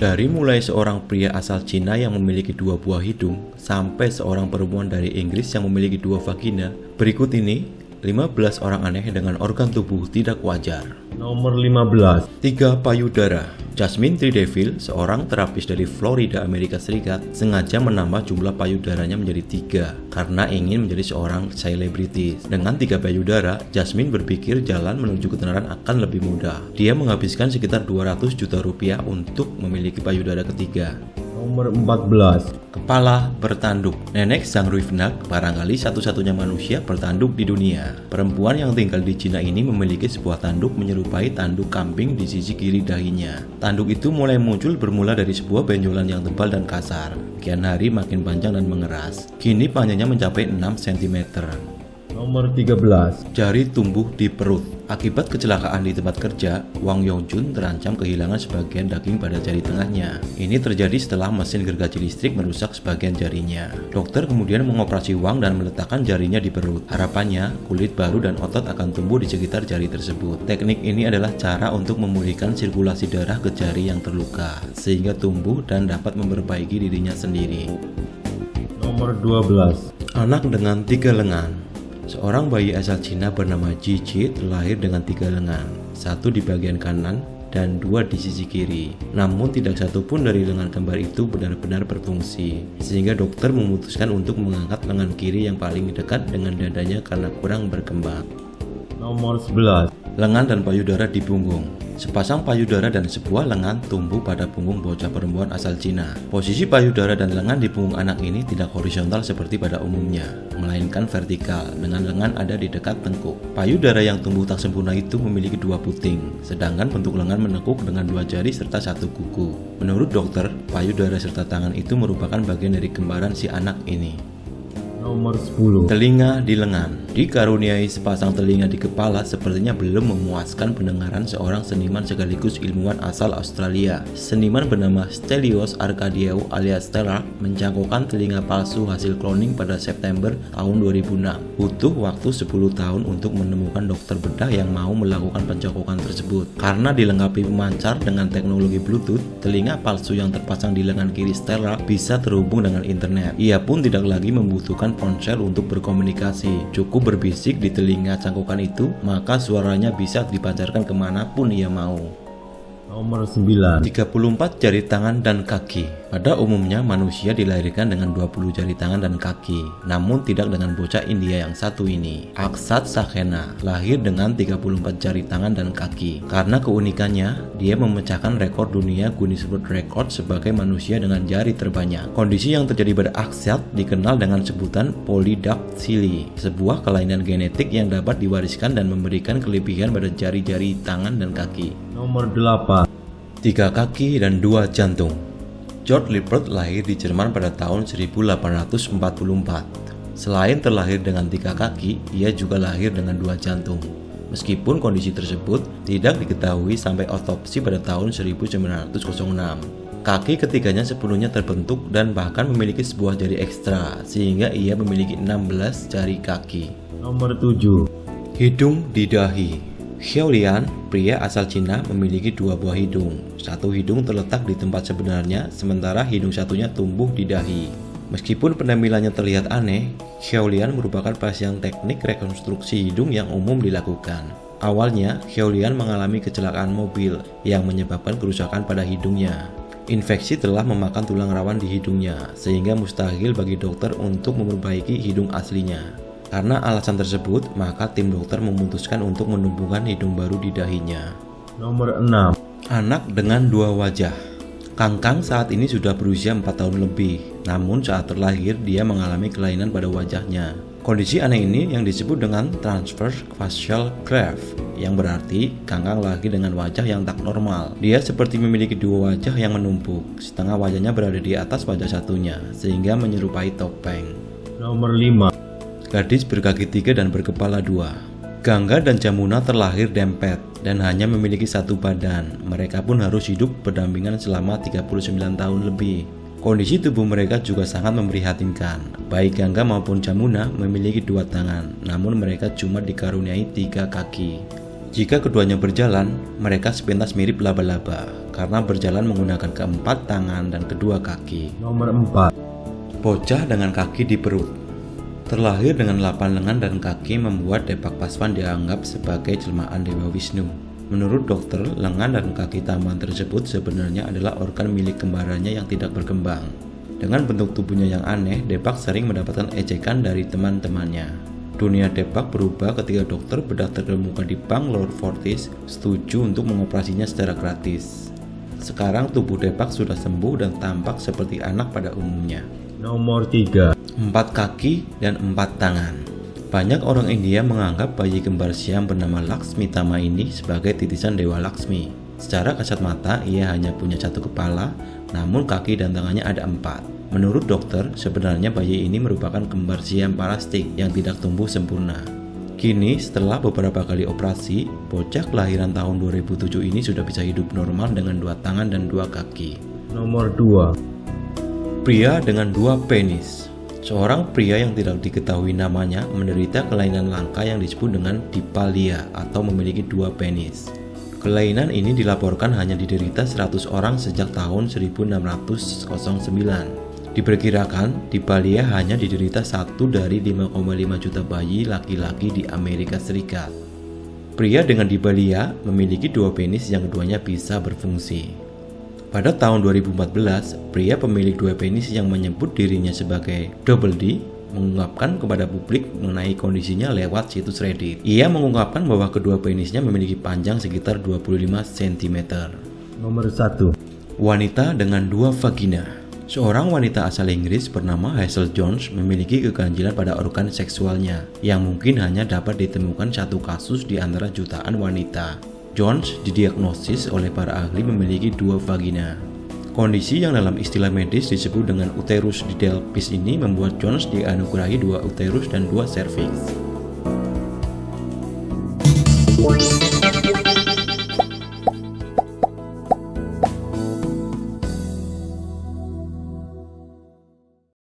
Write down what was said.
Dari mulai seorang pria asal Cina yang memiliki 2 buah hidung, sampai seorang perempuan dari Inggris yang memiliki 2 vagina, berikut ini 15 orang aneh dengan organ tubuh tidak wajar. Nomor 15. 3 payudara. Jasmine Trideville, seorang terapis dari Florida, Amerika Serikat, sengaja menambah jumlah payudaranya menjadi 3 karena ingin menjadi seorang selebriti. Dengan 3 payudara, Jasmine berpikir jalan menuju ketenaran akan lebih mudah. Dia menghabiskan sekitar 200 juta rupiah untuk memiliki payudara ketiga. Nomor 14. Kepala bertanduk. Nenek Zhang Ruifnak barangkali satu-satunya manusia bertanduk di dunia. Perempuan yang tinggal di Cina ini memiliki sebuah tanduk menyerupai tanduk kambing di sisi kiri dahinya. Tanduk itu mulai muncul bermula dari sebuah benjolan yang tebal dan kasar. Kian hari makin panjang dan mengeras. Kini panjangnya mencapai 6 cm. Nomor 13. Jari tumbuh di perut. Akibat kecelakaan di tempat kerja, Wang Yongjun terancam kehilangan sebagian daging pada jari tengahnya. Ini terjadi setelah mesin gergaji listrik merusak sebagian jarinya. Dokter kemudian mengoperasi Wang dan meletakkan jarinya di perut. Harapannya, kulit baru dan otot akan tumbuh di sekitar jari tersebut. Teknik ini adalah cara untuk memulihkan sirkulasi darah ke jari yang terluka, sehingga tumbuh dan dapat memperbaiki dirinya sendiri. Nomor 12. Anak dengan 3 lengan. Seorang bayi asal Cina bernama Gigi terlahir dengan 3 lengan, 1 di bagian kanan dan 2 di sisi kiri. Namun tidak satu pun dari lengan kembar itu benar-benar berfungsi, sehingga dokter memutuskan untuk mengangkat lengan kiri yang paling dekat dengan dadanya karena kurang berkembang. Nomor 11. Lengan dan payudara di punggung. Sepasang payudara dan sebuah lengan tumbuh pada punggung bocah perempuan asal Cina. Posisi payudara dan lengan di punggung anak ini tidak horizontal seperti pada umumnya, melainkan vertikal dengan lengan ada di dekat tengkuk. Payudara yang tumbuh tak sempurna itu memiliki 2 puting, sedangkan bentuk lengan menekuk dengan 2 jari serta 1 kuku. Menurut dokter, payudara serta tangan itu merupakan bagian dari kembaran si anak ini. Nomor 10. Telinga di lengan. Dikaruniai sepasang telinga di kepala sepertinya belum memuaskan pendengaran seorang seniman sekaligus ilmuwan asal Australia. Seniman bernama Stelios Arkadiou alias Stella mencangkokkan telinga palsu hasil cloning pada September tahun 2006. Butuh waktu 10 tahun untuk menemukan dokter bedah yang mau melakukan pencangkokan tersebut. Karena dilengkapi pemancar dengan teknologi Bluetooth, telinga palsu yang terpasang di lengan kiri Stella bisa terhubung dengan internet. Ia pun tidak lagi membutuhkan ponsel untuk berkomunikasi. Cukup berbisik di telinga cangkokan itu, maka suaranya bisa dipancarkan kemanapun ia mau. Nomor 9. 34 jari tangan dan kaki. Pada umumnya manusia dilahirkan dengan 20 jari tangan dan kaki, namun tidak dengan bocah India yang satu ini. Akshat Saxena lahir dengan 34 jari tangan dan kaki. Karena keunikannya, dia memecahkan rekor dunia Guinness World Record sebagai manusia dengan jari terbanyak. Kondisi yang terjadi pada Akshat dikenal dengan sebutan polydactyly, sebuah kelainan genetik yang dapat diwariskan dan memberikan kelebihan pada jari-jari tangan dan kaki. Nomor 8. 3 kaki dan 2 jantung. George Lippert lahir di Jerman pada tahun 1844. Selain terlahir dengan 3 kaki, ia juga lahir dengan 2 jantung. Meskipun kondisi tersebut tidak diketahui sampai otopsi pada tahun 1906. Kaki ketiganya sepenuhnya terbentuk dan bahkan memiliki sebuah jari ekstra, sehingga ia memiliki 16 jari kaki. Nomor 7. Hidung di dahi. Xiaolian, pria asal Cina, memiliki 2 buah hidung. Satu hidung terletak di tempat sebenarnya, sementara hidung satunya tumbuh di dahi. Meskipun penampilannya terlihat aneh, Xiaolian merupakan pasien teknik rekonstruksi hidung yang umum dilakukan. Awalnya, Xiaolian mengalami kecelakaan mobil yang menyebabkan kerusakan pada hidungnya. Infeksi telah memakan tulang rawan di hidungnya, sehingga mustahil bagi dokter untuk memperbaiki hidung aslinya. Karena alasan tersebut, maka tim dokter memutuskan untuk menumbuhkan hidung baru di dahinya. Nomor 6. Anak dengan 2 wajah. Kangkang saat ini sudah berusia 4 tahun lebih, namun saat terlahir dia mengalami kelainan pada wajahnya. Kondisi aneh ini yang disebut dengan transverse facial cleft, yang berarti Kangkang lahir dengan wajah yang tak normal. Dia seperti memiliki 2 wajah yang menumpuk, setengah wajahnya berada di atas wajah satunya, sehingga menyerupai topeng. Nomor 5. Gadis berkaki 3 dan berkepala 2. Gangga dan Jamuna terlahir dempet dan hanya memiliki 1 badan. Mereka pun harus hidup berdampingan selama 39 tahun lebih. Kondisi tubuh mereka juga sangat memprihatinkan. Baik Gangga maupun Jamuna memiliki 2 tangan, namun mereka cuma dikaruniai 3 kaki. Jika keduanya berjalan, mereka sepintas mirip laba-laba. karena berjalan menggunakan keempat tangan dan kedua kaki. Nomor 4. Bocah dengan kaki di perut. Terlahir dengan 8 lengan dan kaki membuat Depak Paswan dianggap sebagai jelmaan Dewa Wisnu. Menurut dokter, lengan dan kaki tambahan tersebut sebenarnya adalah organ milik kembarannya yang tidak berkembang. Dengan bentuk tubuhnya yang aneh, Depak sering mendapatkan ejekan dari teman-temannya. Dunia Depak berubah ketika dokter bedah terkemuka di Bangalore Fortis setuju untuk mengoperasinya secara gratis. Sekarang tubuh Depak sudah sembuh dan tampak seperti anak pada umumnya. Nomor 3. 4 kaki dan 4 tangan. Banyak orang India menganggap bayi kembar siam bernama Laksmi Tama ini sebagai titisan Dewa Laksmi. Secara kasat mata, ia hanya punya 1 kepala, namun kaki dan tangannya ada 4. Menurut dokter, sebenarnya bayi ini merupakan kembar siam parastik yang tidak tumbuh sempurna. Kini, setelah beberapa kali operasi, bocah kelahiran tahun 2007 ini sudah bisa hidup normal dengan 2 tangan dan 2 kaki. Nomor 2. Pria dengan 2 penis. Seorang pria yang tidak diketahui namanya menderita kelainan langka yang disebut dengan dipalia atau memiliki 2 penis. Kelainan ini dilaporkan hanya diderita 100 orang sejak tahun 1609. Diperkirakan dipalia hanya diderita 1 dari 5,5 juta bayi laki-laki di Amerika Serikat. Pria dengan dipalia memiliki 2 penis yang keduanya bisa berfungsi. Pada tahun 2014, pria pemilik 2 penis yang menyebut dirinya sebagai Double D mengungkapkan kepada publik mengenai kondisinya lewat situs Reddit. Ia mengungkapkan bahwa kedua penisnya memiliki panjang sekitar 25 cm. Nomor 1. Wanita dengan 2 vagina. Seorang wanita asal Inggris bernama Hazel Jones memiliki keganjilan pada organ seksualnya yang mungkin hanya dapat ditemukan 1 kasus di antara jutaan wanita. Jones didiagnosis oleh para ahli memiliki 2 vagina. Kondisi yang dalam istilah medis disebut dengan uterus di delpis ini membuat Jones dianugerahi 2 uterus dan 2 serviks.